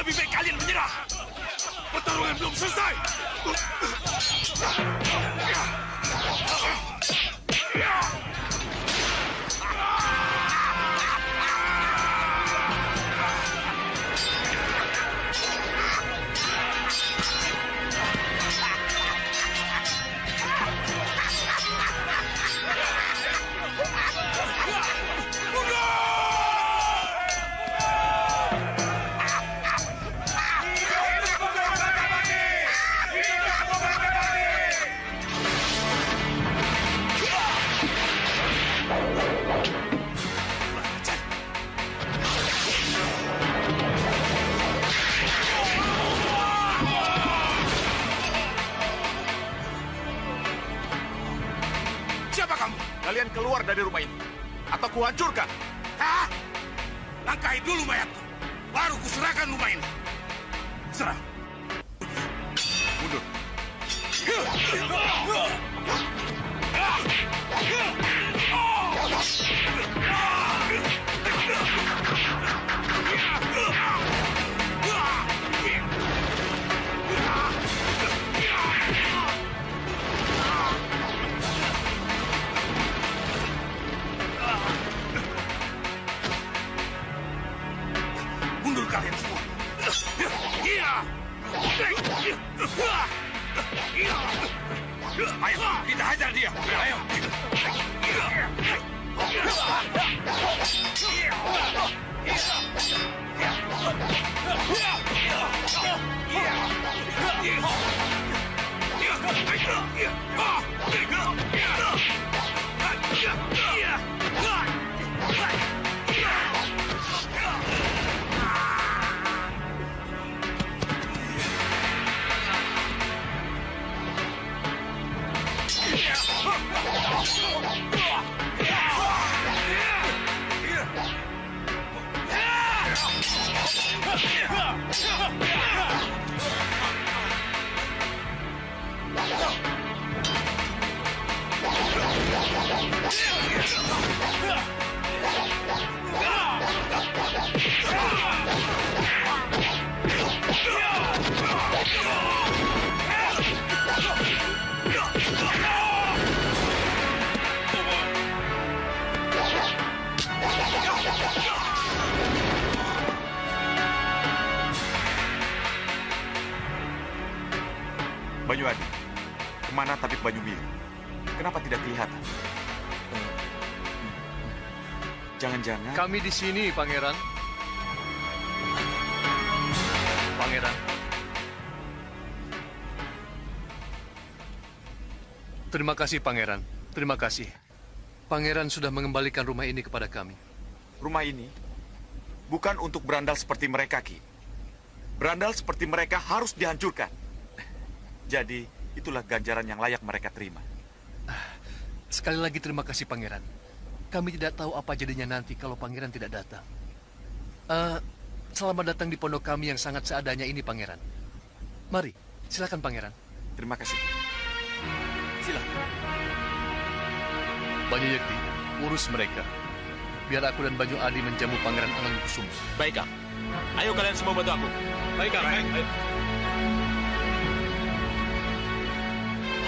Lebih baik kalian menyerah. Pertarungan belum selesai. Kalian keluar dari rumah ini, atau kuhancurkan. Hah? Langkahi dulu mayatku, baru kuserahkan rumah ini. Serah. Mundur. Mundur kalian semua. Ayo, kita hajar dia. Ayo. Banyuadi, kemana tabib Banyumili? Kenapa tidak kelihatan? Jangan-jangan... Kami di sini, Pangeran. Pangeran. Terima kasih, Pangeran. Terima kasih. Pangeran sudah mengembalikan rumah ini kepada kami. Rumah ini bukan untuk berandal seperti mereka, Ki. Berandal seperti mereka harus dihancurkan. Jadi, itulah ganjaran yang layak mereka terima. Sekali lagi terima kasih, Pangeran. Kami tidak tahu apa jadinya nanti kalau Pangeran tidak datang. Selamat datang di pondok kami yang sangat seadanya ini, Pangeran. Mari, silakan, Pangeran. Terima kasih. Silakan. Banyu Yekti, urus mereka. Biar aku dan Banyu Adi menjamu Pangeran Angelikusumo. Baik, Kang. Ayo kalian semua bantu aku. Baik, Kang. Baik. Ayo.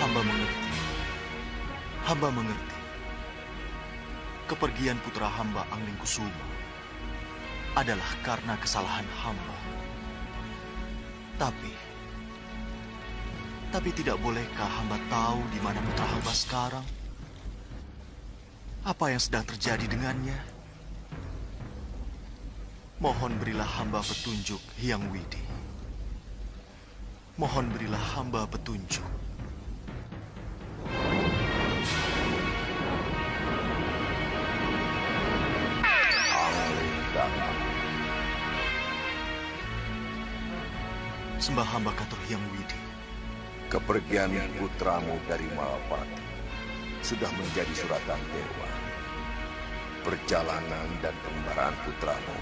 Hamba mengerti. Hamba mengerti. Kepergian putra hamba Angelikusumo adalah karena kesalahan hamba. Tapi tidak bolehkah hamba tahu di mana putra hamba sekarang? Apa yang sedang terjadi dengannya? Mohon berilah hamba petunjuk, Hyang Widi. Mohon berilah hamba petunjuk. Sembah hamba katur Hyang Widi. Kepergian putramu dari Malapati sudah menjadi suratan dewa. Perjalanan dan pengembaraan putramu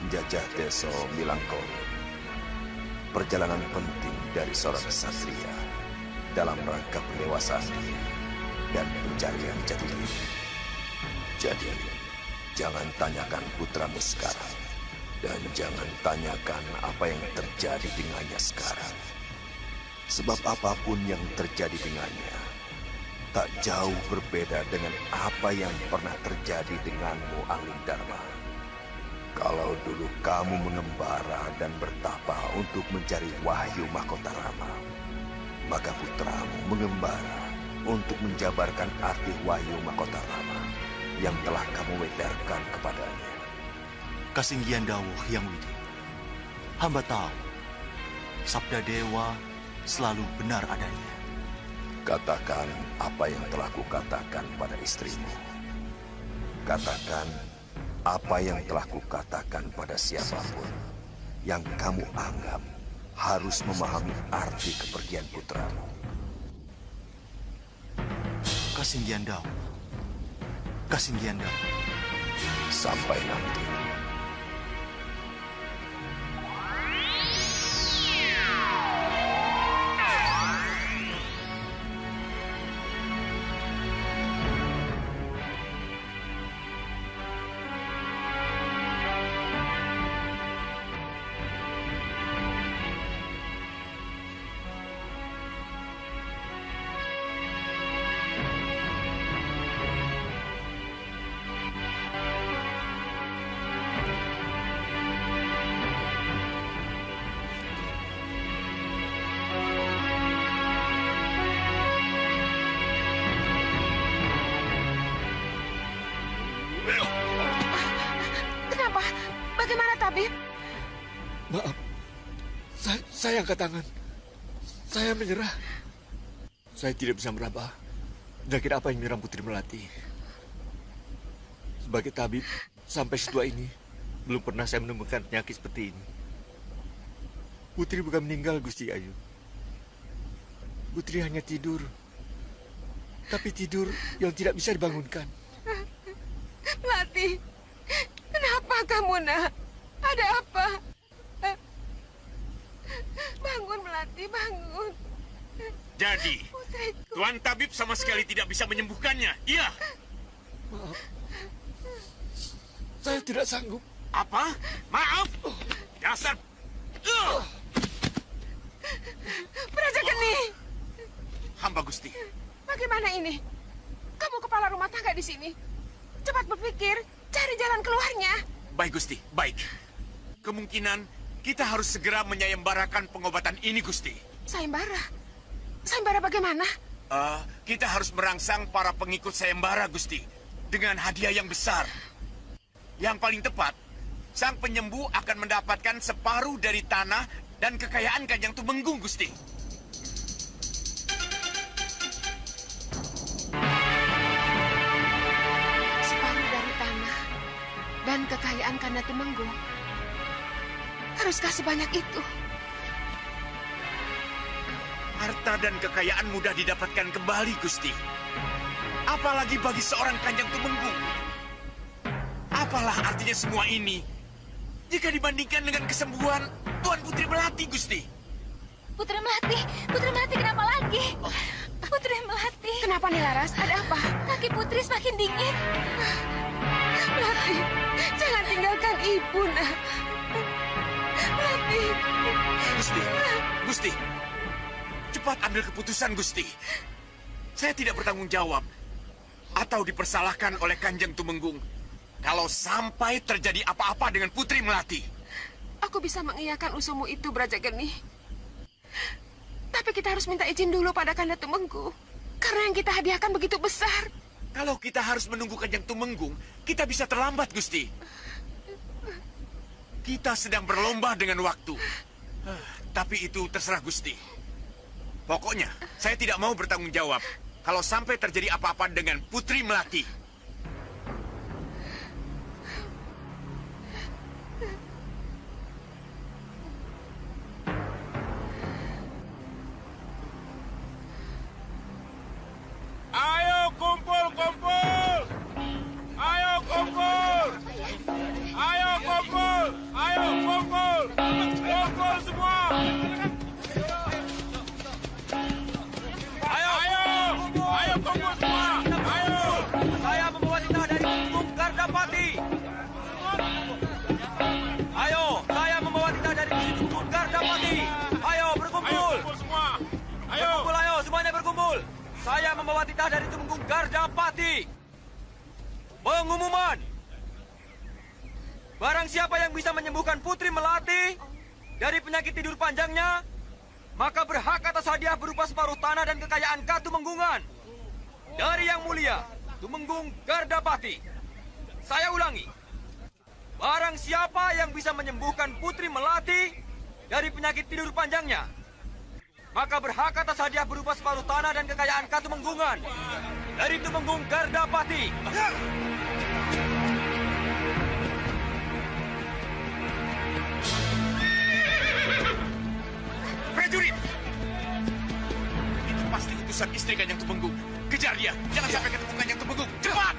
menjajah desa Milangkolo. Perjalanan penting dari seorang ksatria dalam rangka pendewasaan diri dan pencarian jati diri. Jadi, jangan tanyakan putramu sekarang dan jangan tanyakan apa yang terjadi dengannya sekarang. Sebab apapun yang terjadi dengannya, tak jauh berbeda dengan apa yang pernah terjadi denganmu, Angling Dharma. Kalau dulu kamu mengembara dan bertapa untuk mencari wahyu Mahkota Rama, maka putramu mengembara untuk menjabarkan arti wahyu Mahkota Rama yang telah kamu wedarkan kepadanya. Kasinggihan dawuh Yang Widi, hamba tahu sabda dewa selalu benar adanya. Katakan apa yang telah kukatakan pada istrimu. Katakan apa yang telah kukatakan pada siapapun yang kamu anggap harus memahami arti kepergian putramu. Kasinggihan dawuh. Kasinggihan dawuh. Sampai nanti. Bagaimana, Tabib? Maaf, saya angkat tangan. Saya menyerah. Saya tidak bisa meraba penyakit apa yang menyerang Putri Melati. Sebagai tabib, sampai setua ini, belum pernah saya menemukan penyakit seperti ini. Putri bukan meninggal, Gusti Ayu. Putri hanya tidur. Tapi tidur yang tidak bisa dibangunkan. Melati, kenapa kamu, nak? Ada apa? Bangun, Melati, bangun. Jadi, Putriku. Tuan Tabib sama sekali tidak bisa menyembuhkannya. Iya. Maaf. Saya tidak sanggup. Apa? Maaf. Dasar. Praja Geni. Hamba Gusti. Bagaimana ini? Kamu kepala rumah tangga di sini. Cepat berpikir, cari jalan keluarnya. Baik, Gusti. Baik. Kemungkinan kita harus segera menyayembarakan pengobatan ini, Gusti. Sayembara? Sayembara bagaimana? Kita harus merangsang para pengikut sayembara, Gusti. Dengan hadiah yang besar. Yang paling tepat, sang penyembuh akan mendapatkan separuh dari tanah dan kekayaan Kanjeng Tumenggung, Gusti. Separuh dari tanah dan kekayaan Kanda Tumenggung. Haruskah sebanyak itu? Harta dan kekayaan mudah didapatkan kembali, Gusti. Apalagi bagi seorang Kanjeng Tumenggung. Apalah artinya semua ini jika dibandingkan dengan kesembuhan Tuan Putri Melati, Gusti? Putri Melati kenapa lagi? Putri Melati. Kenapa nih, Laras? Ada apa? Kaki Putri semakin dingin. Melati, jangan tinggalkan ibu, nak. Melati. Gusti, cepat ambil keputusan, Gusti. Saya tidak bertanggung jawab atau dipersalahkan oleh Kanjeng Tumenggung kalau sampai terjadi apa-apa dengan Putri Melati. Aku bisa mengiyakan usulmu itu, Brajageni. Tapi kita harus minta izin dulu pada Kanda Tumenggung. Karena yang kita hadiahkan begitu besar. Kalau kita harus menunggu Kanjeng Tumenggung, kita bisa terlambat, Gusti. Kita sedang berlomba dengan waktu. Tapi itu terserah Gusti. Pokoknya, saya tidak mau bertanggung jawab kalau sampai terjadi apa-apa dengan Putri Melati. Ayo kumpul! Ayo kumpul! Ayo kumpul! Ayo kumpul! Kumpul semua! Ayo kumpul semua! Ayo! saya membawa titah dari Tumenggung Gardapati. Pengumuman. Barang siapa yang bisa menyembuhkan Putri Melati dari penyakit tidur panjangnya, maka berhak atas hadiah berupa separuh tanah dan kekayaan Katumenggungan dari Yang Mulia Tumenggung Gardapati. Saya ulangi. Barang siapa yang bisa menyembuhkan Putri Melati dari penyakit tidur panjangnya, maka berhak atas hadiah berupa separuh tanah dan kekayaan Katumenggungan dari Tumenggung Gardapati. Prajurit! Itu pasti utusan istri Kanjeng Tumenggung. Kejar dia, jangan sampai ketemu Kanjeng Tumenggung. Cepat!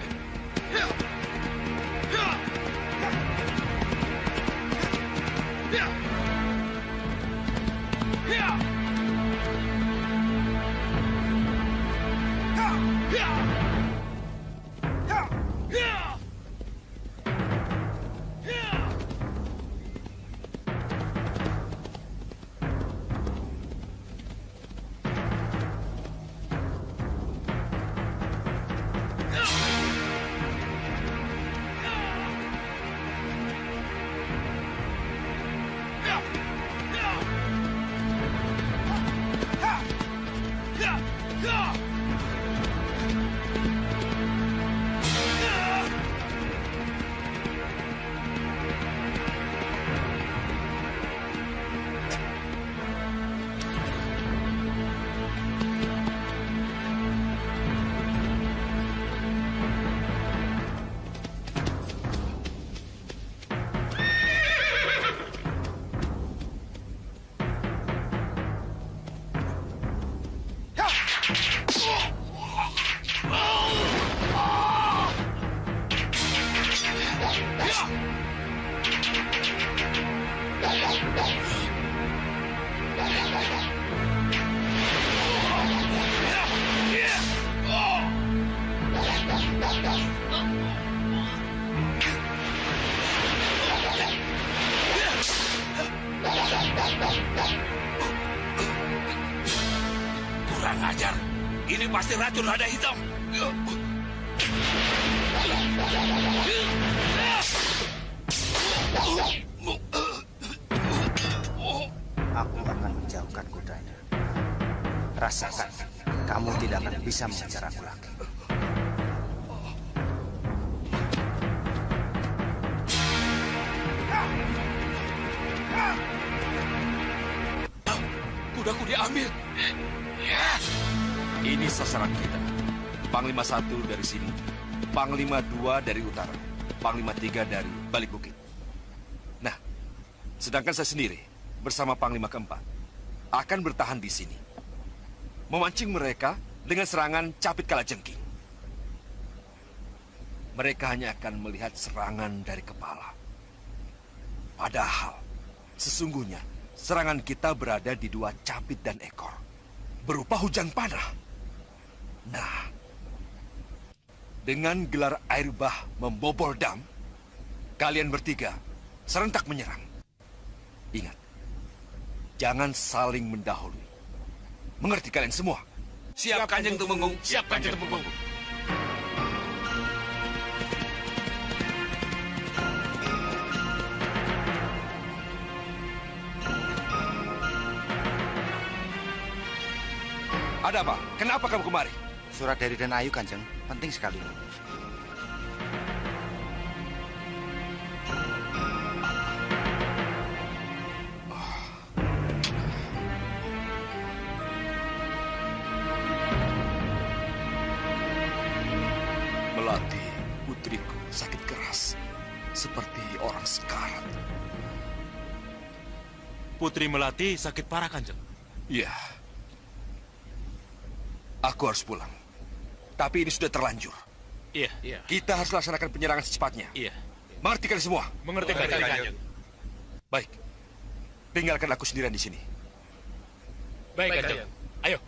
Kurang ajar. Ini pasti racun lada hitam. Aku akan menjauhkan kudanya. Rasakan, kamu tidak akan bisa mengejar aku lagi. Kudaku diambil. Ini sasaran kita. Panglima 1 dari sini, Panglima 2 dari utara, Panglima 3 dari balik bukit. Nah, sedangkan saya sendiri bersama Panglima keempat akan bertahan di sini, memancing mereka dengan serangan Capit Kalajengking. Mereka hanya akan melihat serangan dari kepala. Padahal, sesungguhnya serangan kita berada di 2 capit dan ekor, berupa hujan panah. Nah, dengan gelar air bah membobol dam, kalian bertiga serentak menyerang. Ingat, jangan saling mendahului. Mengerti kalian semua? Siap Kanjeng Tumenggung, siap Kanjeng Tumenggung. Ada apa? Kenapa kamu kemari? Surat dari Den Ayu, Kanjeng. Penting sekali. Melati, putriku, sakit keras. Seperti orang sekarat. Putri Melati sakit parah, Kanjeng. Iya. Aku harus pulang. Tapi ini sudah terlanjur. Iya. Kita harus laksanakan penyerangan secepatnya. Iya. Mengerti kalian semua? Mengerti, Kanjeng. Baik. Tinggalkan aku sendirian di sini. Baik, Kanjeng. Ayo.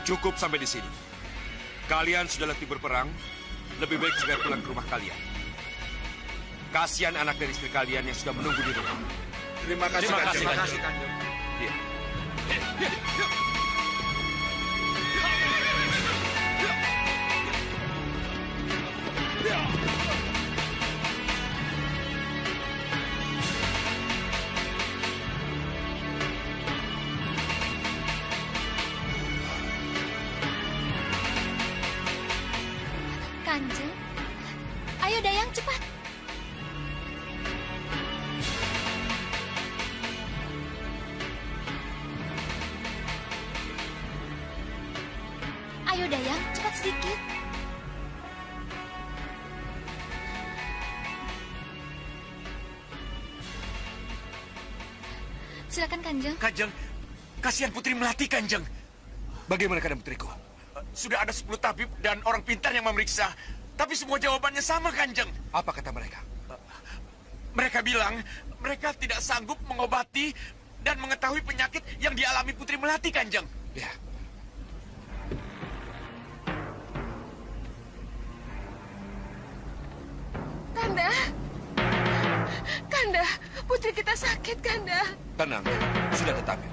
Cukup sampai di sini. Kalian sudah letih berperang, lebih baik segera pulang ke rumah kalian. Kasihan anak dan istri kalian yang sudah menunggu di rumah. Terima kasih, Kanjeng. Iya. Kanjeng, ayo Dayang cepat. Ayo Dayang, cepat sedikit. Silakan Kanjeng. Kanjeng, kasihan Putri Melati, Kanjeng. Bagaimana keadaan putriku? Sudah ada 10 tabib dan orang pintar yang memeriksa. Tapi semua jawabannya sama, Kanjeng. Apa kata mereka? Mereka bilang mereka tidak sanggup mengobati dan mengetahui penyakit yang dialami Putri Melati, Kanjeng. Ya. Kanda. Kanda, putri kita sakit, Kanda. Tenang, sudah ada tabib.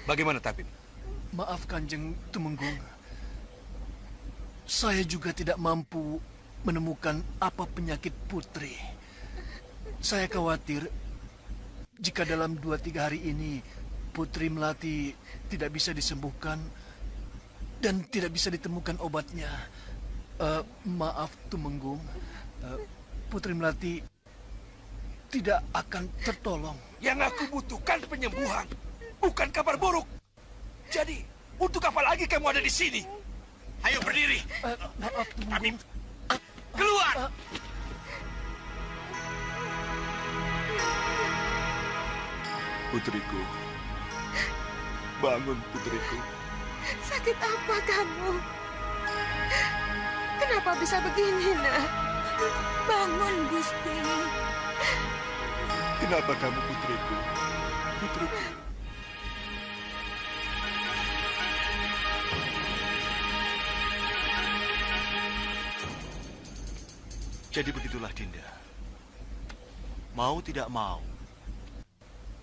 Bagaimana tabib? Maaf Kanjeng Tumenggung. Saya juga tidak mampu menemukan apa penyakit putri. Saya khawatir jika dalam 2-3 hari ini Putri Melati tidak bisa disembuhkan dan tidak bisa ditemukan obatnya. Maaf Tumenggung, Putri Melati tidak akan tertolong. Yang aku butuhkan penyembuhan, bukan kabar buruk. Jadi, untuk apa lagi kamu ada di sini? Ayo berdiri. Maaf Tumenggung. Keluar. Putriku. Bangun, putriku. Sakit apa kamu? Kenapa bisa begini, nak? Bangun, Gusti. Kenapa kamu, putriku? Putriku. Jadi begitulah Dinda. Mau tidak mau,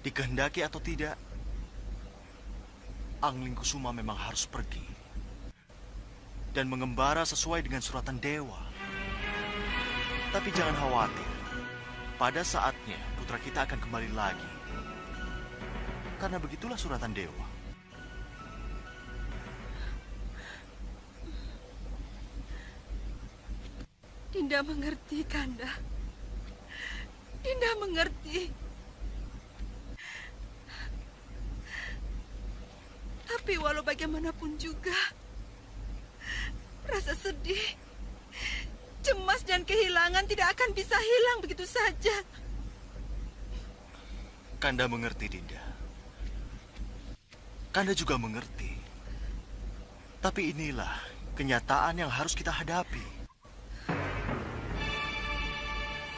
dikehendaki atau tidak, Angling Kusuma memang harus pergi dan mengembara sesuai dengan suratan dewa. Tapi jangan khawatir, pada saatnya putra kita akan kembali lagi. Karena begitulah suratan dewa. Dinda mengerti, Kanda. Dinda mengerti. Tapi walau bagaimanapun juga, rasa sedih, cemas dan kehilangan tidak akan bisa hilang begitu saja. Kanda mengerti, Dinda. Kanda juga mengerti. Tapi inilah kenyataan yang harus kita hadapi.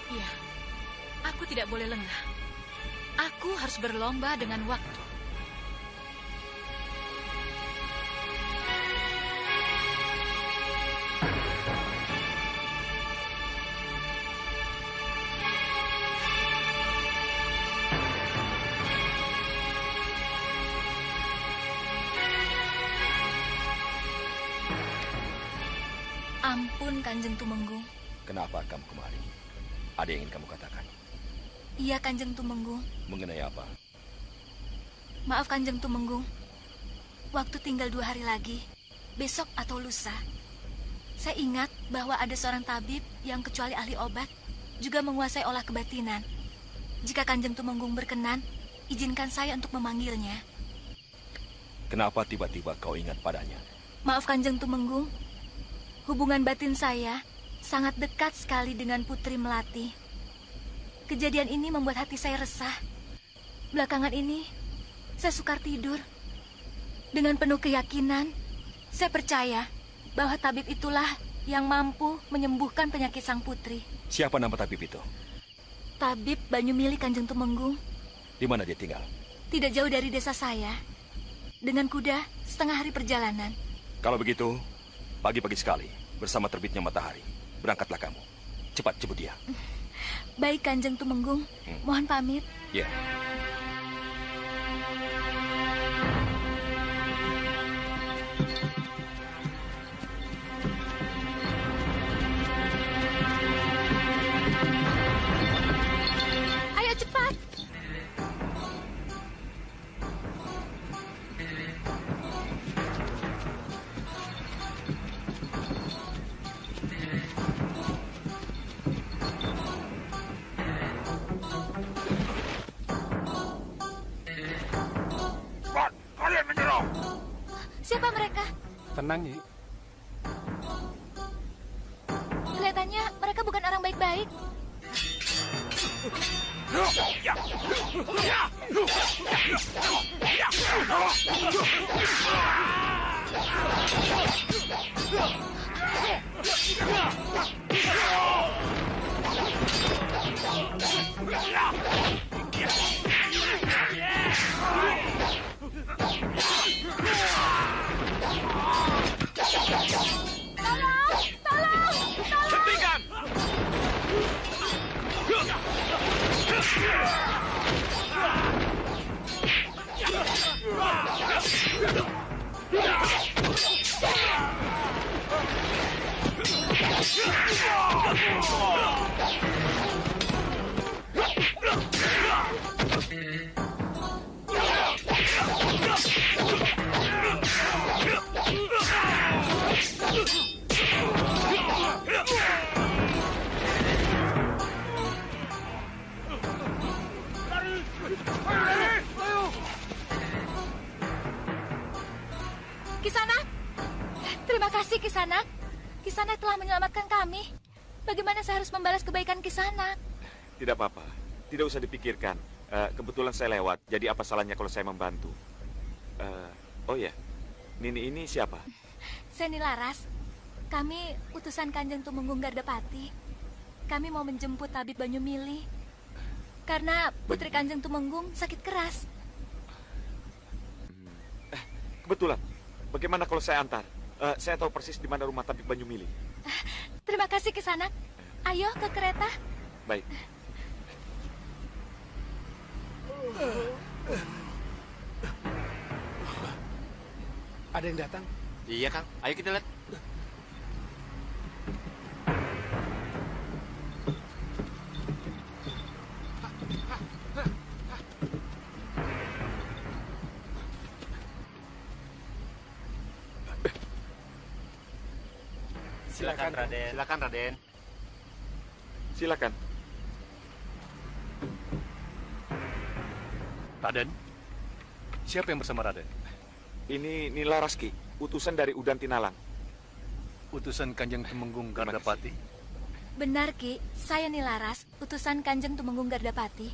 Iya, aku tidak boleh lengah. Aku harus berlomba dengan waktu. Ampun, Kanjeng Tumenggung. Kenapa kamu kemari? Ada yang ingin kamu katakan? Iya, Kanjeng Tumenggung. Mengenai apa? Maaf, Kanjeng Tumenggung. Waktu tinggal 2 hari lagi, besok atau lusa. Saya ingat bahwa ada seorang tabib yang kecuali ahli obat, juga menguasai olah kebatinan. Jika Kanjeng Tumenggung berkenan, izinkan saya untuk memanggilnya. Kenapa tiba-tiba kau ingat padanya? Maaf, Kanjeng Tumenggung. Hubungan batin saya sangat dekat sekali dengan Putri Melati. Kejadian ini membuat hati saya resah. Belakangan ini, saya sukar tidur. Dengan penuh keyakinan, saya percaya bahwa tabib itulah yang mampu menyembuhkan penyakit sang putri. Siapa nama tabib itu? Tabib Banyumili Kanjeng Tumenggung. Di mana dia tinggal? Tidak jauh dari desa saya. Dengan kuda, setengah hari perjalanan. Kalau begitu, pagi-pagi sekali, bersama terbitnya matahari, berangkatlah kamu. Cepat jemput dia. Baik, Kanjeng Tumenggung. Mohon pamit. Ya. Ayo cepat. Kalian menyerang. Siapa mereka? Tenang, Nyi. Kelihatannya mereka bukan orang baik-baik. Hentikan! Kisanak, terima kasih Kisanak. Kisanak telah menyelamatkan kami. Bagaimana saya harus membalas kebaikan Kisanak? Tidak apa-apa, tidak usah dipikirkan. Kebetulan saya lewat, jadi apa salahnya kalau saya membantu? Oh ya, Nini ini siapa? Saya Nilaras. Kami utusan Kanjeng Tumenggung Gardapati. Kami mau menjemput Tabib Banyumili. Karena putri Kanjeng Tumenggung sakit keras. Kebetulan. Bagaimana kalau saya antar? Saya tahu persis di mana rumah Tabib Banyumili. Terima kasih Kisanak. Ayo ke kereta. Baik. Ada yang datang? Iya, Kang. Ayo kita lihat. Silakan, Raden. Silakan, Raden. Silakan. Raden, siapa yang bersama Raden? Ini Nilaras, Ki, utusan dari Udan Tinalang. Utusan Kanjeng Tumenggung Gardapati? Benar, Ki. Saya Nilaras, utusan Kanjeng Tumenggung Gardapati.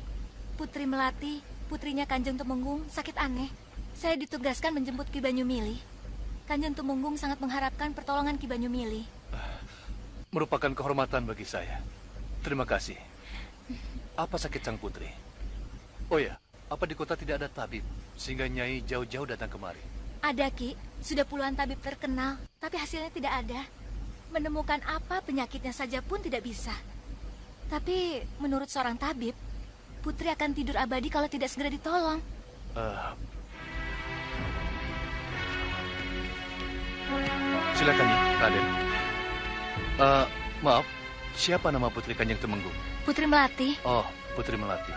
Putri Melati, putrinya Kanjeng Tumenggung, sakit aneh. Saya ditugaskan menjemput Ki Banyumili. Kanjeng Tumenggung sangat mengharapkan pertolongan Ki Banyumili. Merupakan kehormatan bagi saya. Terima kasih. Apa sakit sang putri? Oh ya, apa di kota tidak ada tabib sehingga Nyai jauh-jauh datang kemari? Ada, Ki. Sudah puluhan tabib terkenal, tapi hasilnya tidak ada. Menemukan apa penyakitnya saja pun tidak bisa. Tapi menurut seorang tabib, putri akan tidur abadi kalau tidak segera ditolong. Silakan, Raden. Maaf, siapa nama putri Kanjeng Tumenggung? Putri Melati. Oh, Putri Melati.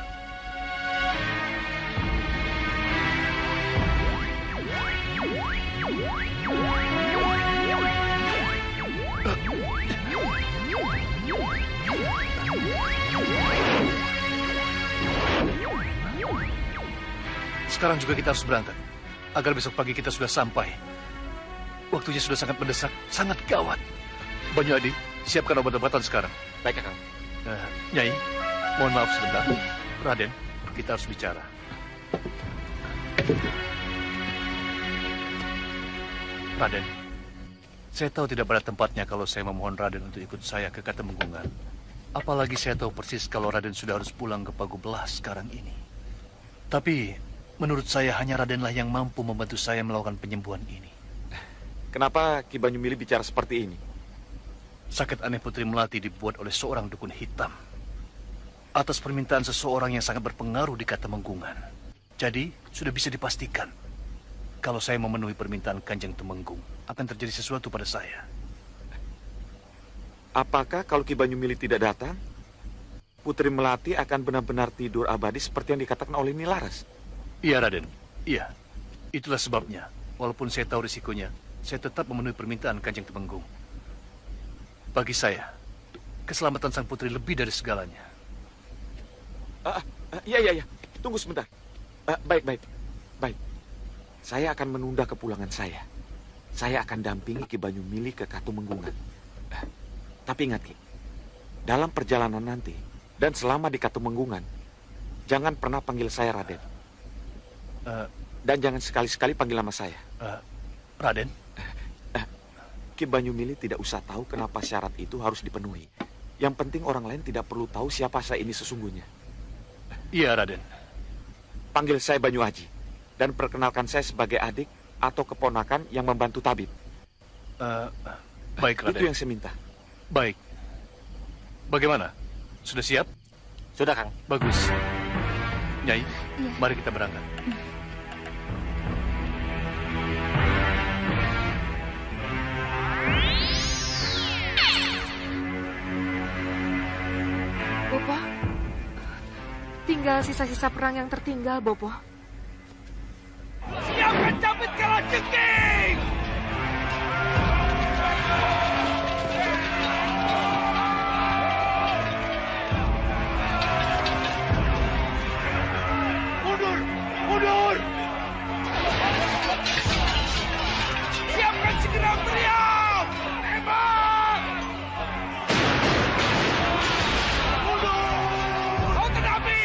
Sekarang juga kita harus berangkat, agar besok pagi kita sudah sampai. Waktunya sudah sangat mendesak, sangat gawat. Banyu Adi, siapkan obat-obatan sekarang. Baik, Kang. Nyai, mohon maaf sebentar. Raden, kita harus bicara. Raden, Saya tahu tidak pada tempatnya kalau saya memohon Raden untuk ikut saya ke Katemenggungan. Apalagi saya tahu persis kalau Raden sudah harus pulang ke Pagubelas sekarang ini. Tapi menurut saya hanya Radenlah yang mampu membantu saya melakukan penyembuhan ini. Kenapa Ki Banyumili bicara seperti ini? Sakit aneh Putri Melati dibuat oleh seorang dukun hitam atas permintaan seseorang yang sangat berpengaruh di Katemenggungan. Jadi sudah bisa dipastikan kalau saya memenuhi permintaan Kanjeng Tumenggung akan terjadi sesuatu pada saya. Apakah kalau Ki Banyumili tidak datang, Putri Melati akan benar-benar tidur abadi seperti yang dikatakan oleh Nilaras? Iya, Raden. Iya. Itulah sebabnya. Walaupun saya tahu risikonya, saya tetap memenuhi permintaan Kanjeng Tumenggung. Bagi saya, keselamatan sang putri lebih dari segalanya. Iya. Tunggu sebentar. Baik. Saya akan menunda kepulangan saya. Saya akan dampingi Ki Banyumili ke Katemenggungan. Tapi ingat, Ki, dalam perjalanan nanti dan selama di Katemenggungan, jangan pernah panggil saya Raden. Dan jangan sekali-sekali panggil nama saya. Raden? Ki Banyumili tidak usah tahu kenapa syarat itu harus dipenuhi. Yang penting orang lain tidak perlu tahu siapa saya ini sesungguhnya. Iya, Raden. Panggil saya Banyu Aji dan perkenalkan saya sebagai adik atau keponakan yang membantu tabib. Baik, Raden. Itu yang saya minta. Baik. Bagaimana? Sudah siap? Sudah, Kang. Bagus. Nyai, Iya. mari kita berangkat. Bopo, tinggal sisa-sisa perang yang tertinggal, Bopo. Siapkan cabut kalajengking! Mundur! Siapkan segera beliau! Tembak! Mundur! Kau kenapi!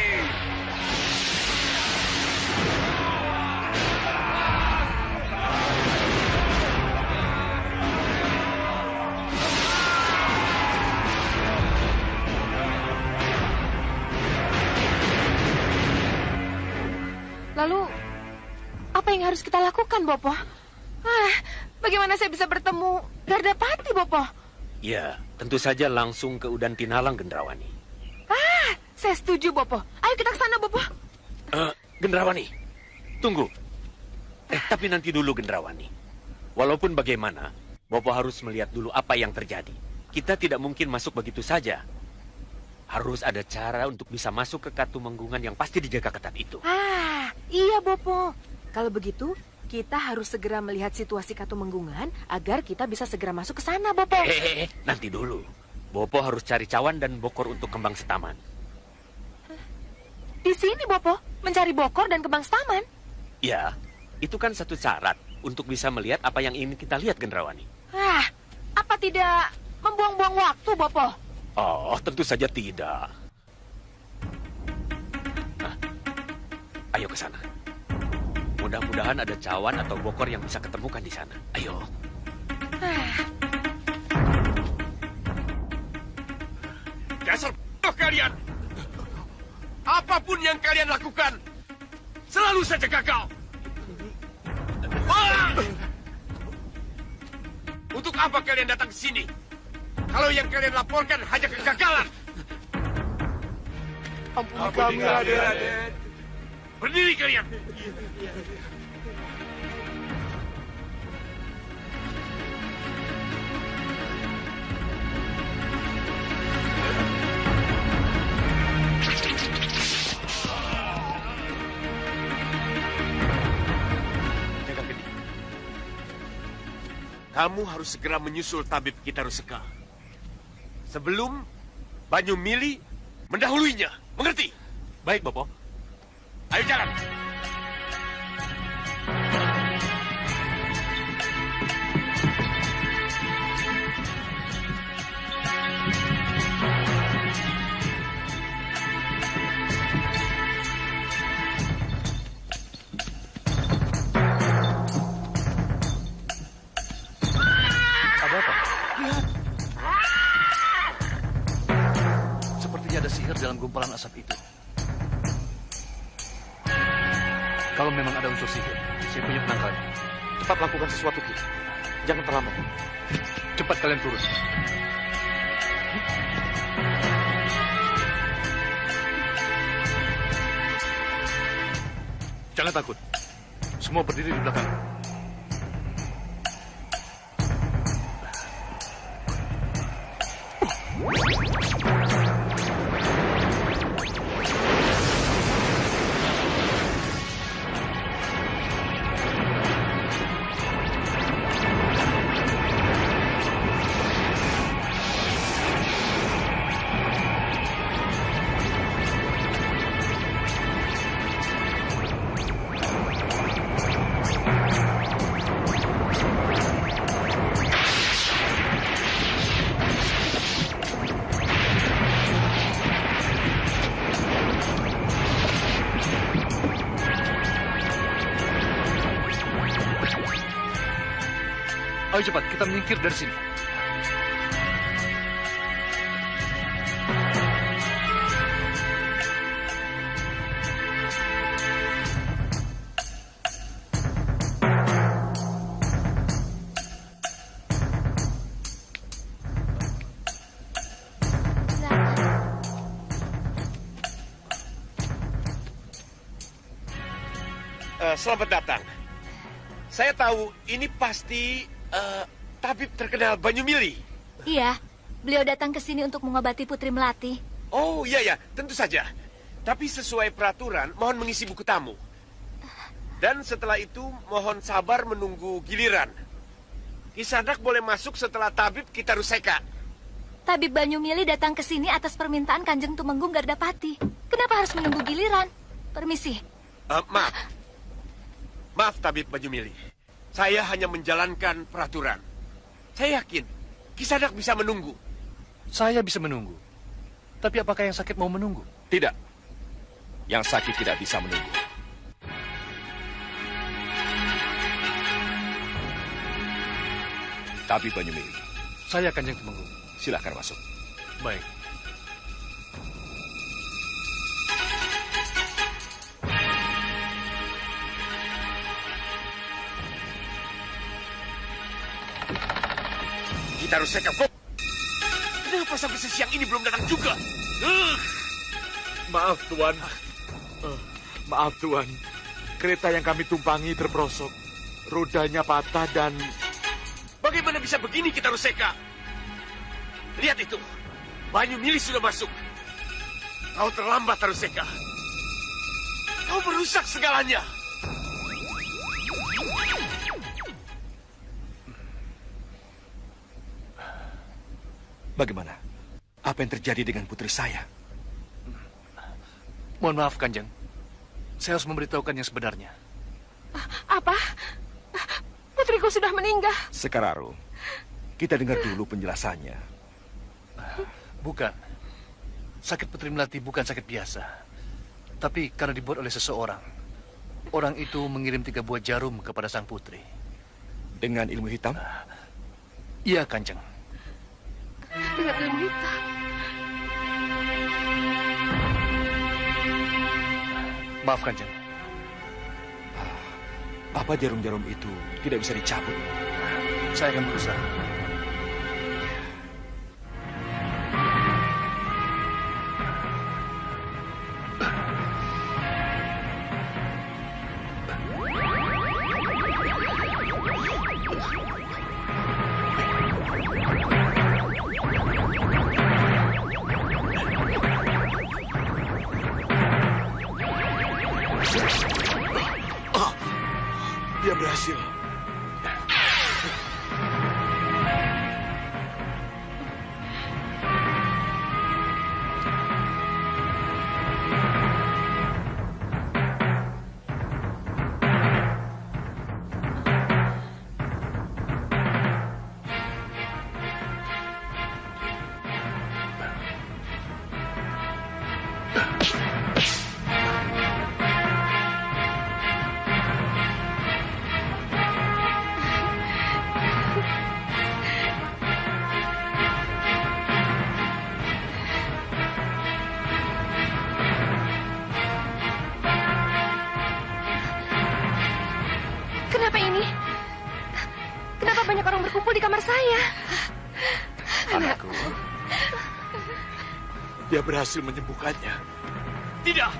Lalu, apa yang harus kita lakukan, Bopo? Bagaimana saya bisa bertemu Gardapati, Bopo? Ya, tentu saja langsung ke Udan Tinalang, Gendrawani. Saya setuju, Bopo. Ayo kita ke sana, Bopo. Gendrawani, tunggu. Tapi nanti dulu, Gendrawani. Walaupun bagaimana, Bopo harus melihat dulu apa yang terjadi. Kita tidak mungkin masuk begitu saja. Harus ada cara untuk bisa masuk ke Katemenggungan yang pasti dijaga ketat itu. Iya, Bopo. Kalau begitu, kita harus segera melihat situasi Katemenggungan agar kita bisa segera masuk ke sana, Bopo. Nanti dulu. Bopo harus cari cawan dan bokor untuk kembang setaman. Di sini, Bopo, mencari bokor dan kembang setaman. Ya, itu kan satu syarat untuk bisa melihat apa yang ingin kita lihat, Gendrawani. Apa tidak membuang-buang waktu, Bopo? Oh, tentu saja tidak. Ayo ke sana. Mudah-mudahan ada cawan atau bokor yang bisa ketemukan di sana. Ayo. Dasar bodoh kalian! Apapun yang kalian lakukan, selalu saja gagal. Untuk apa kalian datang ke sini? Kalau yang kalian laporkan hanya kegagalan. Ampuni kami, Raden. Berdiri kalian. Kamu harus segera menyusul tabib Kitaruseka. Sebelum Banyumili mendahuluinya. Mengerti? Baik, Bopo. Ayo jalan. Ada gumpalan asap itu. Kalau memang ada unsur sihir, saya punya penangkalnya. Cepat lakukan sesuatu, Ki. Jangan terlambat. Cepat kalian turun. Jangan takut. Semua berdiri di belakang. Ayo cepat, kita menyingkir dari sini. Selamat datang. Saya tahu ini pasti tabib terkenal Banyumili. Iya, beliau datang ke sini untuk mengobati Putri Melati. Oh iya, tentu saja. Tapi sesuai peraturan, mohon mengisi buku tamu. Dan setelah itu, mohon sabar menunggu giliran. Kisanak boleh masuk setelah tabib kita ruseka. Tabib Banyumili datang ke sini atas permintaan Kanjeng Tumenggung Gardapati. Kenapa harus menunggu giliran? Permisi. Maaf, Tabib Banyumili. Saya hanya menjalankan peraturan. Saya yakin Kisanak bisa menunggu. Saya bisa menunggu. Tapi apakah yang sakit mau menunggu? Tidak. Yang sakit tidak bisa menunggu. Tabib Banyumili. Saya Kanjeng Tumenggung. Silakan masuk. Baik. Kita harus sekap. Kenapa sampai sesiang ini belum datang juga? Maaf, Tuan. Maaf, Tuan. Kereta yang kami tumpangi terperosok. Rodanya patah dan... Bagaimana bisa begini kita ruseka? Lihat itu. Banyumili sudah masuk. Kau terlambat, Ruseka. Kau merusak segalanya. Bagaimana? Apa yang terjadi dengan putri saya? Mohon maaf, Kanjeng. Saya harus memberitahukan yang sebenarnya. Apa? Putriku sudah meninggal. Sekararo, kita dengar dulu penjelasannya. Bukan. Sakit Putri Melati bukan sakit biasa. Tapi karena dibuat oleh seseorang. Orang itu mengirim 3 buah jarum kepada sang putri. Dengan ilmu hitam? Iya, Kanjeng. Dengan ilmu hitam. Maaf, Kanjeng. Apa jarum-jarum itu tidak bisa dicabut? Saya akan berusaha. Dia berhasil. berhasil menyembuhkannya. Tidak!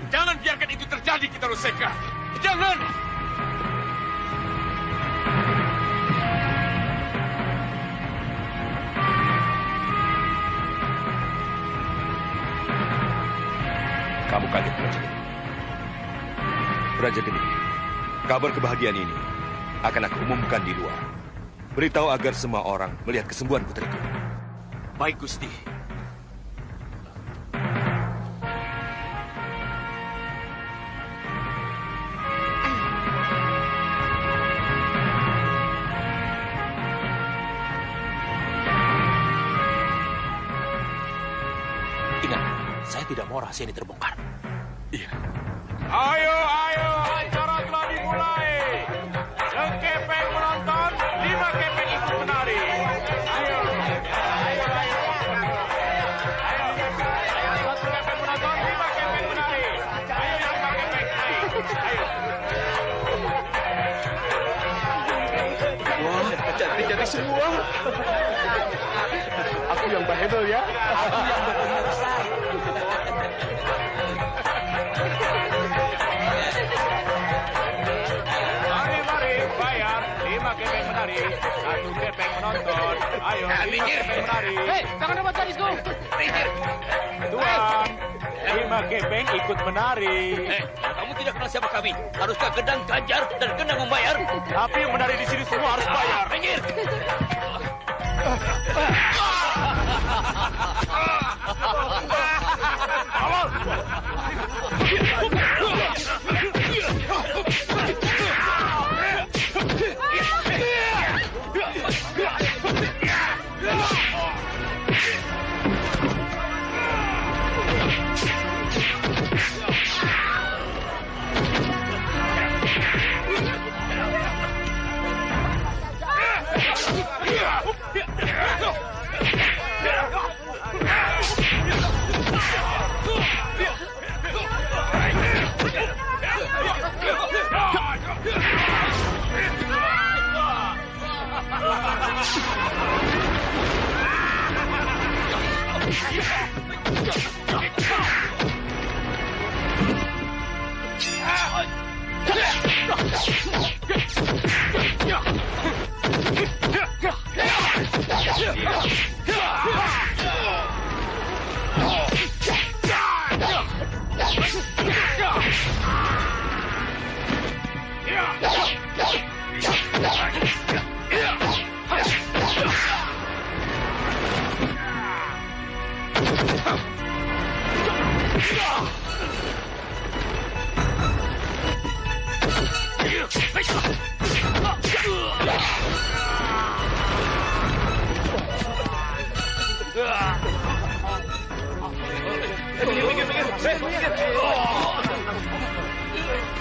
Jangan biarkan itu terjadi, Kitaro Seka. Jangan! Kamu kaget, Raja Geni. Raja Geni, kabar kebahagiaan ini akan aku umumkan di luar. Beritahu agar semua orang melihat kesembuhan putriku. Baik, Gusti. Ingat, saya tidak mau rahasia ini terbongkar. Iya. Ayo, acara telah dimulai. Sekeping menonton, 5 keping ikut menari. Ayo. Satu keping menonton, 5 keping menari. Ayo, 5 keping. Ayo. Wah, cantik-cantik semua. Aku yang bahedel ya. Aku yang berpemirsa. Mari, bayar. 5 keping menari. 1 kepeng menonton. Ayo, 5 kepeng menari. Hei, jangan dapat garisku. Tuan, 5 kepeng ikut menari. Kamu tidak kenal siapa kami. Haruskah Gedang Ganjar dan Gendang membayar? Tapi yang menari di sini semua harus bayar. Minggir!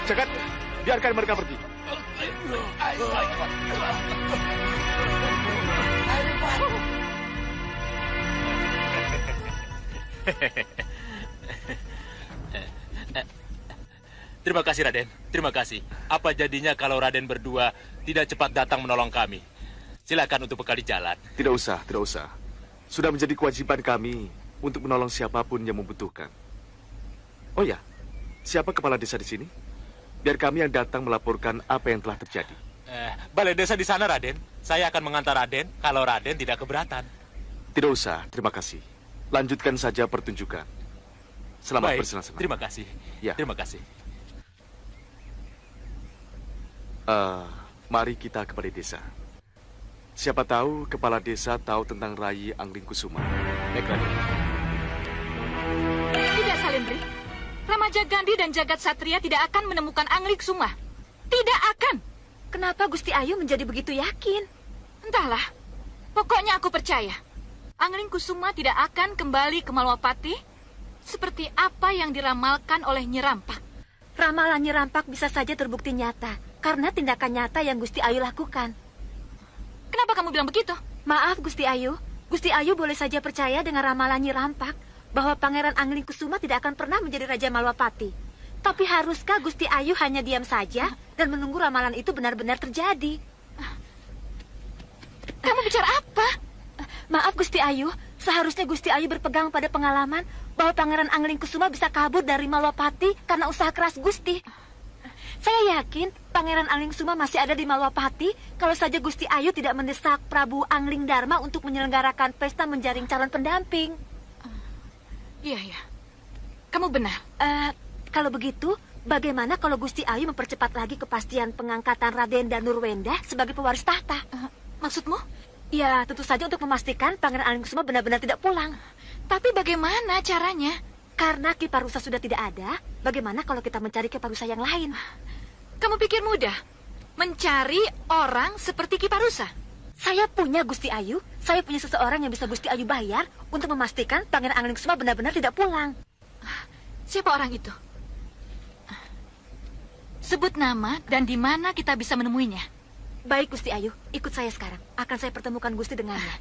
Jagat, biarkan mereka pergi. Terima kasih, Raden. Terima kasih. Apa jadinya kalau Raden berdua tidak cepat datang menolong kami? Silakan untuk bekal di jalan. Tidak usah, tidak usah. Sudah menjadi kewajiban kami untuk menolong siapapun yang membutuhkan. Oh ya, siapa kepala desa di sini? Biar kami yang datang melaporkan apa yang telah terjadi. Balai desa di sana, Raden. Saya akan mengantar Raden kalau Raden tidak keberatan. Tidak usah, terima kasih. Lanjutkan saja pertunjukan. Selamat Baik, bersenang-senang. terima kasih. Ya. Terima kasih. Mari kita ke balai desa. Siapa tahu kepala desa tahu tentang Rai Angling Kusuma. Baik, Raden. Tidak, Salendri. Ramaja Gandhi dan Jagat Satria tidak akan menemukan Angling Kusuma. Tidak akan. Kenapa Gusti Ayu menjadi begitu yakin? Entahlah. Pokoknya aku percaya. Angling Kusuma tidak akan kembali ke Malwapati seperti apa yang diramalkan oleh Nyi Rampak. Ramalan Nyi Rampak bisa saja terbukti nyata karena tindakan nyata yang Gusti Ayu lakukan. Kenapa kamu bilang begitu? Maaf, Gusti Ayu. Gusti Ayu boleh saja percaya dengan ramalan Nyi Rampak bahwa Pangeran Angling Kusuma tidak akan pernah menjadi Raja Malwapati. Tapi haruskah Gusti Ayu hanya diam saja dan menunggu ramalan itu benar-benar terjadi? Kamu bicara apa? Maaf, Gusti Ayu. Seharusnya Gusti Ayu berpegang pada pengalaman bahwa Pangeran Angling Kusuma bisa kabur dari Malwapati karena usaha keras Gusti. Saya yakin Pangeran Angling Kusuma masih ada di Malwapati kalau saja Gusti Ayu tidak mendesak Prabu Angling Dharma untuk menyelenggarakan pesta menjaring calon pendamping. Iya. Kamu benar. Kalau begitu, bagaimana kalau Gusti Ayu mempercepat lagi kepastian pengangkatan Raden Danurwenda sebagai pewaris tahta? Maksudmu? Ya, tentu saja untuk memastikan Pangeran Angling Kusuma benar-benar tidak pulang. Tapi bagaimana caranya? Karena Ki Parusa sudah tidak ada, bagaimana kalau kita mencari Ki Parusa yang lain? Kamu pikir mudah? Mencari orang seperti Ki Parusa? Saya punya Gusti Ayu. Saya punya seseorang yang bisa Gusti Ayu bayar untuk memastikan Pangeran Angling Kusuma benar-benar tidak pulang. Siapa orang itu? Sebut nama dan di mana kita bisa menemuinya. Baik, Gusti Ayu. Ikut saya sekarang. Akan saya pertemukan Gusti dengannya.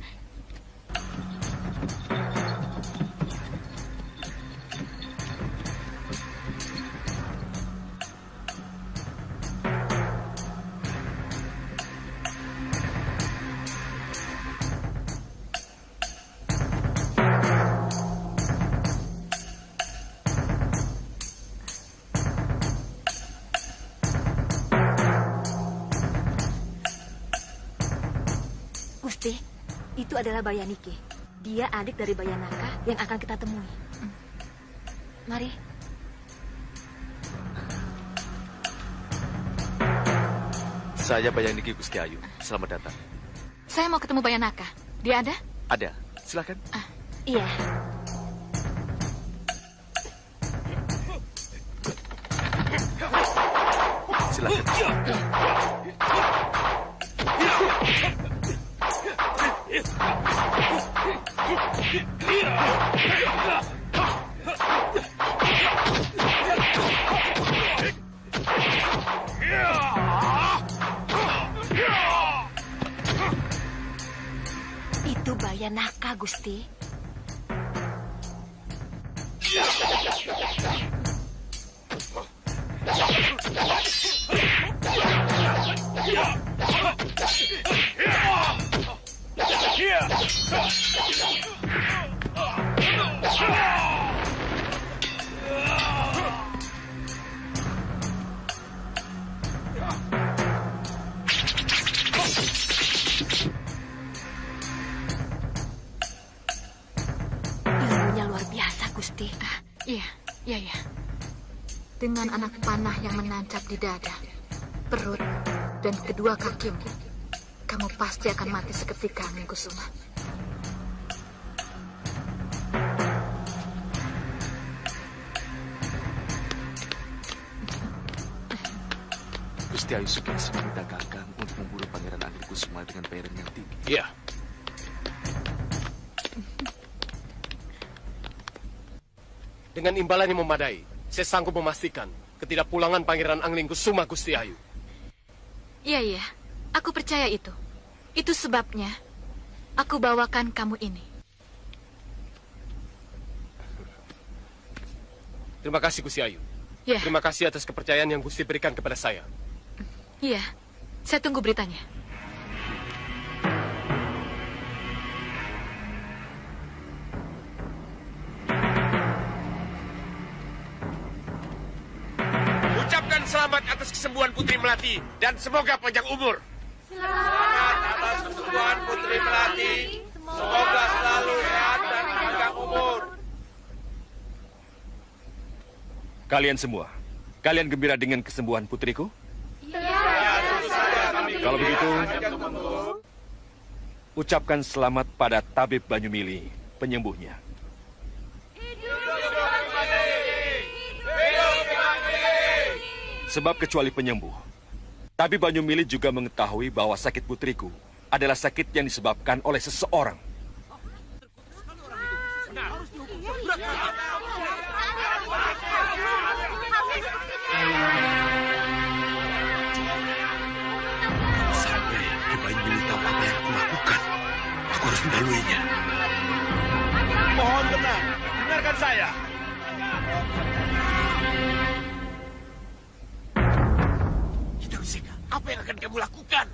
Gusti, itu adalah Bayanike. Dia adik dari Bayanaka yang akan kita temui. Mari. Saya Bayanike Gusti Ayu. Selamat datang. Saya mau ketemu Bayanaka. Dia ada? Ada. Silakan. Iya. Silakan. Itu Bayanaka, Gusti. Ilmunya luar biasa, Gusti. Iya. Dengan anak panah yang menancap di dada, perut, dan kedua kakimu, kamu pasti akan mati seketika, Angling Kusuma. Gusti Ayu Sukesi meminta Kakang untuk membunuh Pangeran Angling Kusuma dengan bayaran yang tinggi. Iya. Dengan imbalan yang memadai, saya sanggup memastikan ketidakpulangan Pangeran Angling Kusuma, Gusti Ayu. Iya. Aku percaya itu. Itu sebabnya aku bawakan kamu ini. Terima kasih, Gusti Ayu. Ya. Terima kasih atas kepercayaan yang Gusti berikan kepada saya. Iya. Saya tunggu beritanya. Ucapkan selamat atas kesembuhan Putri Melati dan semoga panjang umur. Selamat atas kesembuhan Putri Melati. Semoga selalu sehat dan panjang umur. Kalian semua, kalian gembira dengan kesembuhan putriku? Kalau begitu, ucapkan selamat pada Tabib Banyumili, penyembuhnya. Sebab kecuali penyembuh, Tabib Banyumili juga mengetahui bahwa sakit putriku adalah sakit yang disebabkan oleh seseorang. Sampai Banyumili tahu apa yang aku lakukan, aku harus mendaluinya. Mohon tenang, dengarkan saya. Hitaruseka, apa yang akan kamu lakukan?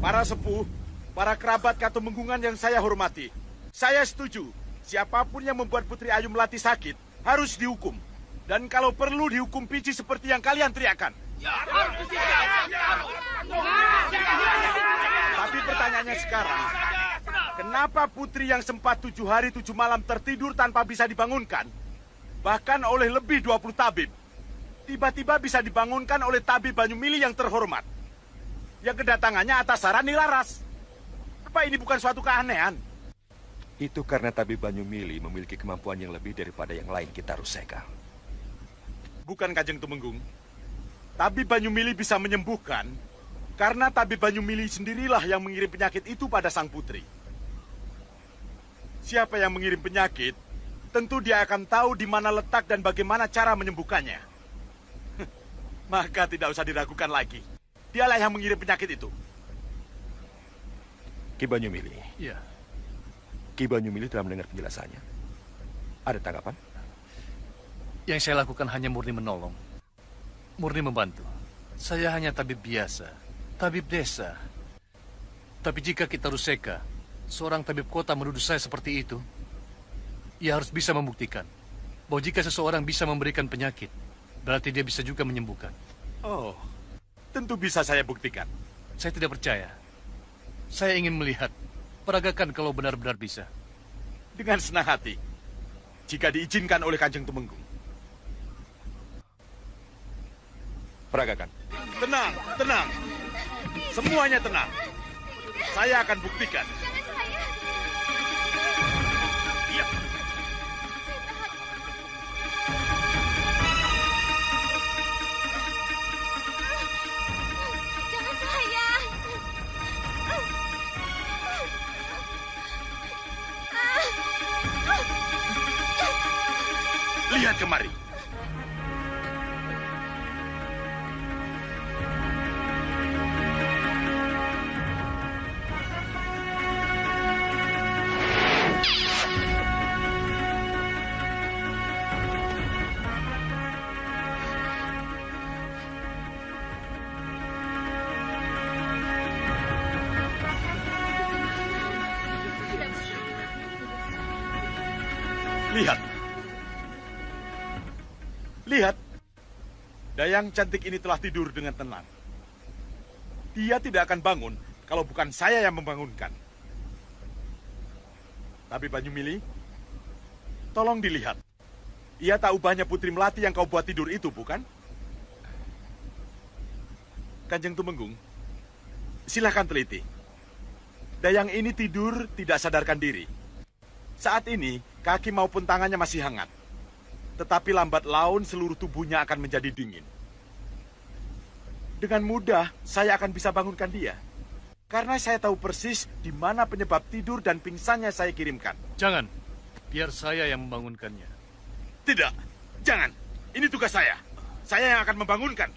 Para sepuh, para kerabat Katumenggungan yang saya hormati, Saya setuju. Siapapun yang membuat Putri Ayu Melati sakit harus dihukum. Dan kalau perlu dihukum pici seperti yang kalian teriakan. Tapi pertanyaannya sekarang, kenapa Putri yang sempat 7 hari 7 malam tertidur tanpa bisa dibangunkan, bahkan oleh lebih 20 tabib, tiba-tiba bisa dibangunkan oleh tabib Banyumili yang terhormat, yang kedatangannya atas saran Nyi Laras? Apa ini bukan suatu keanehan? Itu karena tabib Banyumili memiliki kemampuan yang lebih daripada yang lain kita Ruseka. Bukan, Kanjeng Tumenggung. Tabib Banyumili bisa menyembuhkan karena tabib Banyumili sendirilah yang mengirim penyakit itu pada sang putri. Siapa yang mengirim penyakit, tentu dia akan tahu di mana letak dan bagaimana cara menyembuhkannya. Maka tidak usah diragukan lagi. Dialah yang mengirim penyakit itu. Ki Banyumili. Iya. Ki Banyumili telah mendengar penjelasannya. Ada tanggapan? Yang saya lakukan hanya murni menolong. Murni membantu. Saya hanya tabib biasa. Tabib desa. Tapi jika kita Ruseka, seorang tabib kota menuduh saya seperti itu, ia harus bisa membuktikan bahwa jika seseorang bisa memberikan penyakit, berarti dia bisa juga menyembuhkan. Oh, tentu bisa saya buktikan. Saya tidak percaya. Saya ingin melihat. Peragakan kalau benar-benar bisa. Dengan senang hati. Jika diizinkan oleh Kanjeng Tumenggung. Peragakan. Tenang, tenang. Semuanya tenang. Saya akan buktikan. Iya. Jangan saya. Lihat kemari. Lihat. Lihat. Dayang cantik ini telah tidur dengan tenang. Dia tidak akan bangun kalau bukan saya yang membangunkan. Tapi Banyumili, tolong dilihat. Ia tak ubahnya Putri Melati yang kau buat tidur itu, bukan? Kanjeng Tumenggung, silahkan teliti. Dayang ini tidur tidak sadarkan diri. Saat ini, kaki maupun tangannya masih hangat. Tetapi lambat laun seluruh tubuhnya akan menjadi dingin. Dengan mudah, saya akan bisa bangunkan dia. Karena saya tahu persis di mana penyebab tidur dan pingsannya saya kirimkan. Jangan. Biar saya yang membangunkannya. Tidak. Jangan. Ini tugas saya. Saya yang akan membangunkan.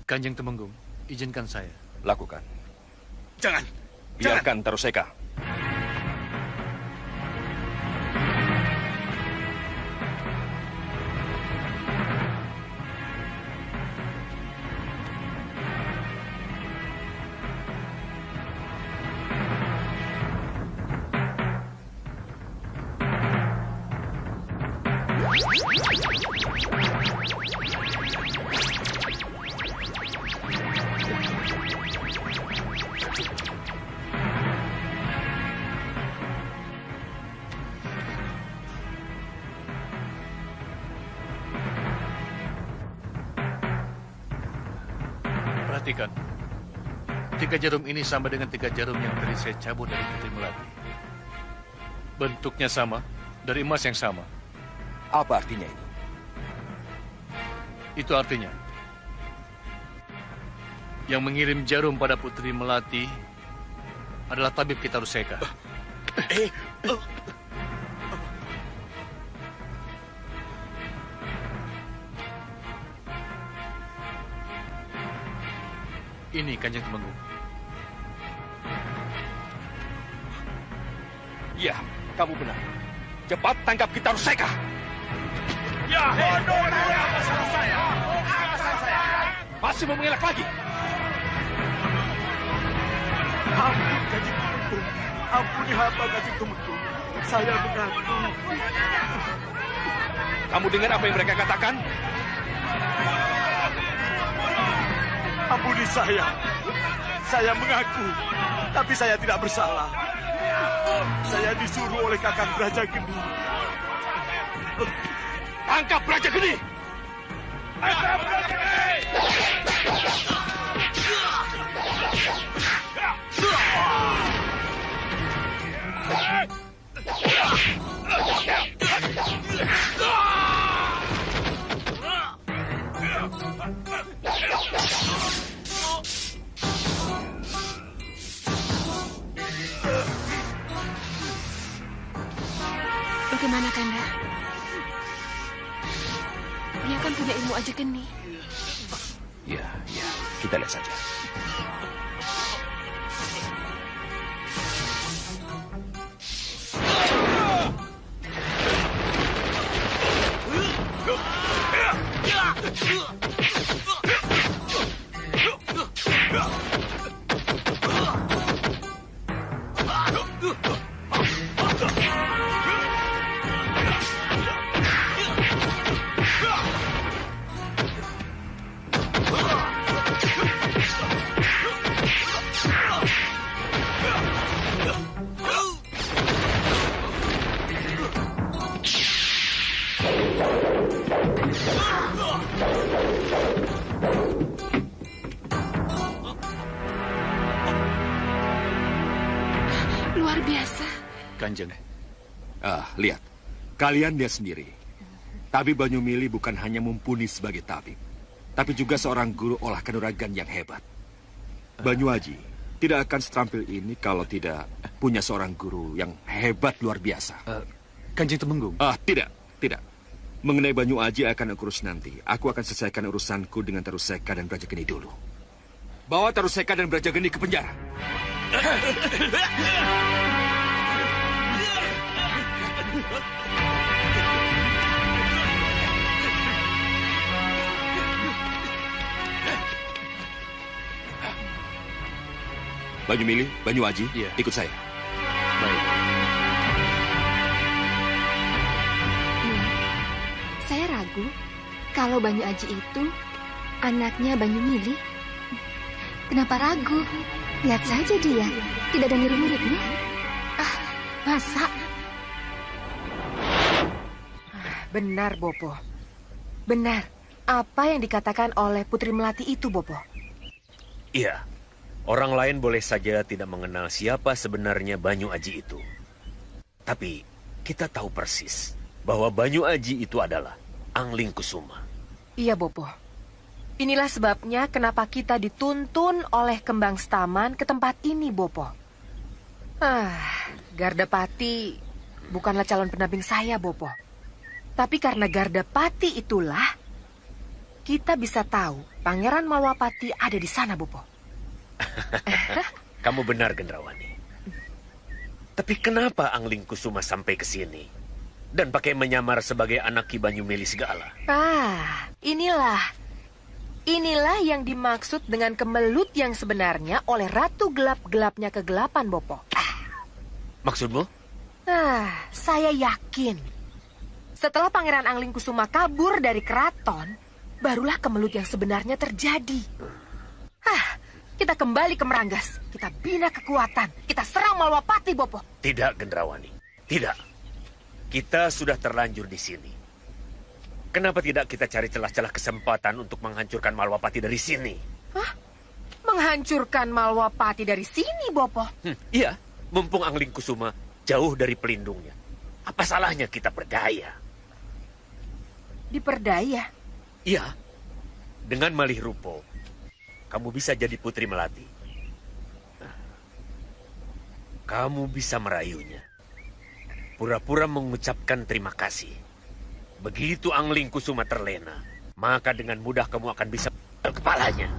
Kanjeng Tumenggung, izinkan saya. Lakukan. Jangan. Biarkan Taruseka. Perhatikan. 3 jarum ini sama dengan 3 jarum yang tadi saya cabut dari Putri Melati. Bentuknya sama, dari emas yang sama. Apa artinya ini? Itu artinya, yang mengirim jarum pada Putri Melati adalah tabib kita Ruseka. Ini Kanjeng Tumenggung. Iya, kamu benar. Cepat tangkap kita Ruseka. Ya, apa salah saya? Apa salah saya? Masih mau mengelak lagi? Ampun, Kanjeng Tumenggung. Ampuni hamba, Kanjeng Tumenggung. Saya mengaku. Kamu dengar apa yang mereka katakan? Ampuni saya. Saya mengaku, tapi saya tidak bersalah. Saya disuruh oleh Kakang Brajageni. Tangkap Brajageni! Tangkap Brajageni! Bagaimana, Kanda? Dia kan punya ilmu aji geni. Ya, kita lihat saja. Luar biasa. Kanjeng. Lihat. Kalian lihat sendiri. Tabib Banyumili bukan hanya mumpuni sebagai tabib, tapi juga seorang guru olah kanuragan yang hebat. Banyuaji tidak akan seterampil ini kalau tidak punya seorang guru yang hebat luar biasa. Kanjeng Tumenggung. Tidak. Mengenai Banyuaji akan aku urus nanti. Aku akan selesaikan urusanku dengan Taruseka dan Brajageni dulu. Bawa Taruseka dan Brajageni ke penjara. Banyumili, Banyuaji, ikut saya. Baik. Saya ragu kalau Banyu Aji itu anaknya Banyumili. Kenapa ragu? Lihat saja dia, tidak ada mirip-miripnya. Masa? Benar, Bopo. Benar. Apa yang dikatakan oleh Putri Melati itu, Bopo? Iya. Orang lain boleh saja tidak mengenal siapa sebenarnya Banyu Aji itu. Tapi kita tahu persis bahwa Banyu Aji itu adalah Angling Kusuma. Iya, Bopo. Inilah sebabnya kenapa kita dituntun oleh Kembang Staman ke tempat ini, Bopo. Gardapati bukanlah calon pendamping saya, Bopo. Tapi karena Gardapati itulah, kita bisa tahu Pangeran Malwapati ada di sana, Bopo. Kamu benar, Gendrawani. Tapi kenapa Angling Kusuma sampai ke sini dan pakai menyamar sebagai anak Ki Banyumili segala? Inilah yang dimaksud dengan kemelut yang sebenarnya oleh Ratu Gelap-Gelapnya Kegelapan, Bopo. Maksudmu? Saya yakin setelah Pangeran Angling Kusuma kabur dari keraton, barulah kemelut yang sebenarnya terjadi. Kita kembali ke Meranggas. Kita bina kekuatan. Kita serang Malwapati, Bopo. Tidak, Gendrawani. Tidak. Kita sudah terlanjur di sini. Kenapa tidak kita cari celah-celah kesempatan untuk menghancurkan Malwapati dari sini? Menghancurkan Malwapati dari sini, Bopo? Iya, mumpung Angling Kusuma jauh dari pelindungnya. Apa salahnya kita berdaya? Diperdaya? Iya. Dengan malih rupo, kamu bisa jadi Putri Melati. Kamu bisa merayunya. Pura-pura mengucapkan terima kasih. Begitu Angling Kusuma terlena, maka dengan mudah kamu akan bisa kepalanya.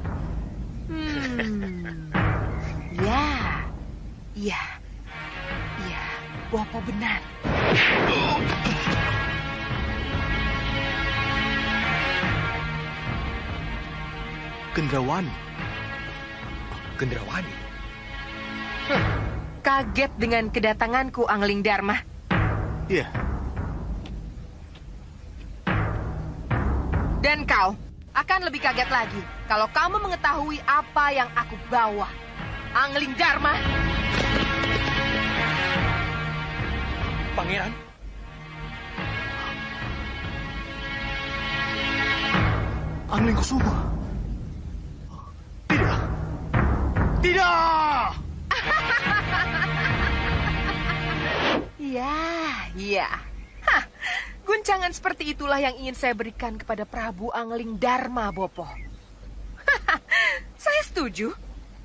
Iya, Bopo benar. Gendrawani. kaget dengan kedatanganku, Angling Dharma? Iya. Dan kau akan lebih kaget lagi kalau kamu mengetahui apa yang aku bawa. Angling Dharma. Pangeran? Angling Kusuma. Tidak. Tidak! Iya. Hah, guncangan seperti itulah yang ingin saya berikan kepada Prabu Angling Dharma, Bopo. Saya setuju.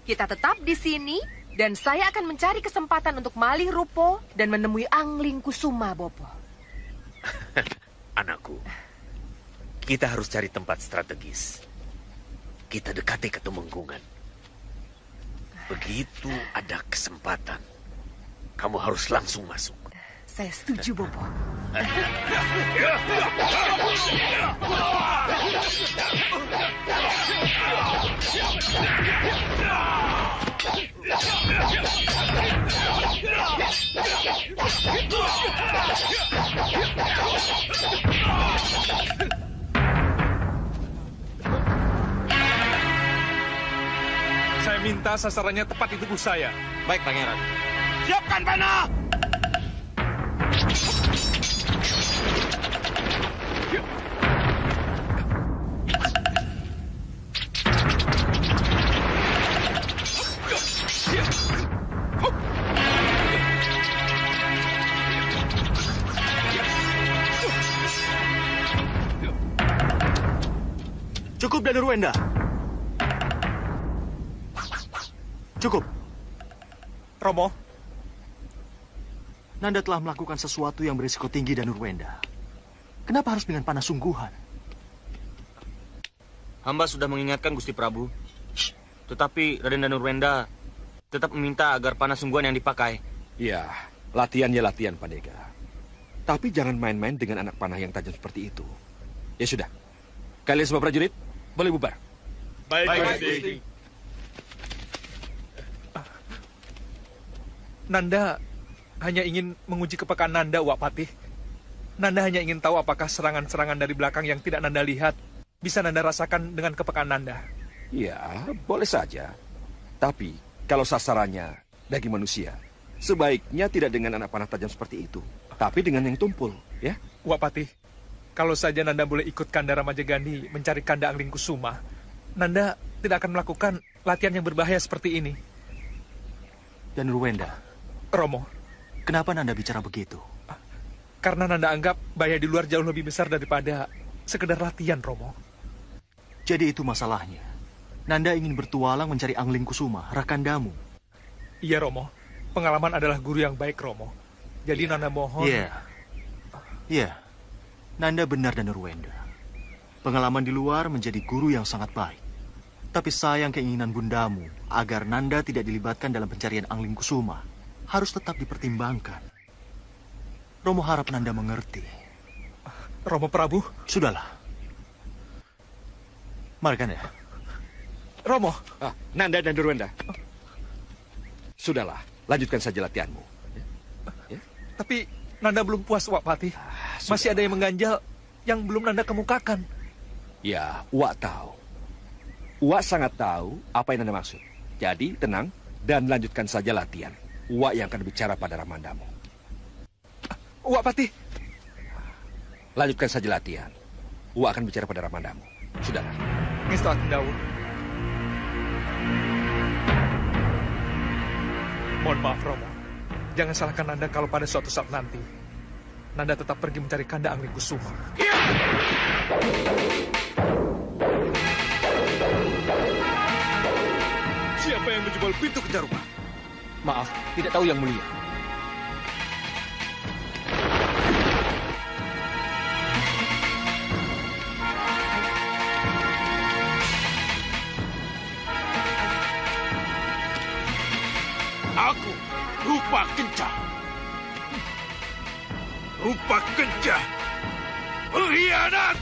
Kita tetap di sini dan saya akan mencari kesempatan untuk malih rupo dan menemui Angling Kusuma, Bopo. Anakku, kita harus cari tempat strategis. Kita dekati Ketumenggungan. Begitu ada kesempatan, kamu harus langsung masuk. Saya setuju, Bopo. Saya minta sasarannya tepat di tubuh saya. Baik, Pangeran. Siapkan panah! Cukup, Danuruenda. Cukup. Romo. Nanda telah melakukan sesuatu yang berisiko tinggi, Danuruenda. Kenapa harus dengan panah sungguhan? Hamba sudah mengingatkan Gusti Prabu. Tetapi Raden Danuruenda tetap meminta agar panah sungguhan yang dipakai. Ya, latihannya latihan, Pandega. Tapi jangan main-main dengan anak panah yang tajam seperti itu. Ya sudah. Kalian semua prajurit, boleh bubar. Baik, Gusti. Nanda hanya ingin menguji kepekaan Nanda, Wak Patih. Nanda hanya ingin tahu apakah serangan-serangan dari belakang yang tidak Nanda lihat bisa Nanda rasakan dengan kepekaan Nanda. Ya, boleh saja. Tapi kalau sasarannya daging manusia, sebaiknya tidak dengan anak panah tajam seperti itu, tapi dengan yang tumpul, ya? Wak Patih, kalau saja Nanda boleh ikut Kanda Ramajagani mencari Kanda Angling Kusuma, Nanda tidak akan melakukan latihan yang berbahaya seperti ini. Danuruenda. Romo. Kenapa Nanda bicara begitu? Karena Nanda anggap bahaya di luar jauh lebih besar daripada sekedar latihan, Romo. Jadi itu masalahnya. Nanda ingin bertualang mencari Angling Kusuma, rakandamu. Iya, Romo. Pengalaman adalah guru yang baik, Romo. Jadi Nanda mohon... Iya. Nanda benar, Danuruenda. Pengalaman di luar menjadi guru yang sangat baik. Tapi sayang keinginan bundamu agar Nanda tidak dilibatkan dalam pencarian Angling Kusuma harus tetap dipertimbangkan. Romo harap Nanda mengerti. Romo Prabu? Sudahlah. Mari kan ya. Romo. Nanda dan Danuruenda. Sudahlah, lanjutkan saja latihanmu. Ya? Tapi Nanda belum puas, Wak Patih. Masih ada yang mengganjal yang belum Nanda kemukakan. Ya, Wak tahu. Wak sangat tahu apa yang Nanda maksud. Jadi, tenang dan lanjutkan saja latihan. Wak yang akan bicara pada Ramandamu. Wak Patih. Lanjutkan saja latihan. Wak akan bicara pada Ramandamu. Sudahlah. Ngestu Atendawu. Mohon maaf, Romo. Jangan salahkan Nanda kalau pada suatu saat nanti Nanda tetap pergi mencari Kanda Angling Kusuma. Siapa yang menjebol pintu kejar rumah? Maaf, tidak tahu yang mulia. Aku, Rupa Kencah. Rupa Kencah. Pengkhianat!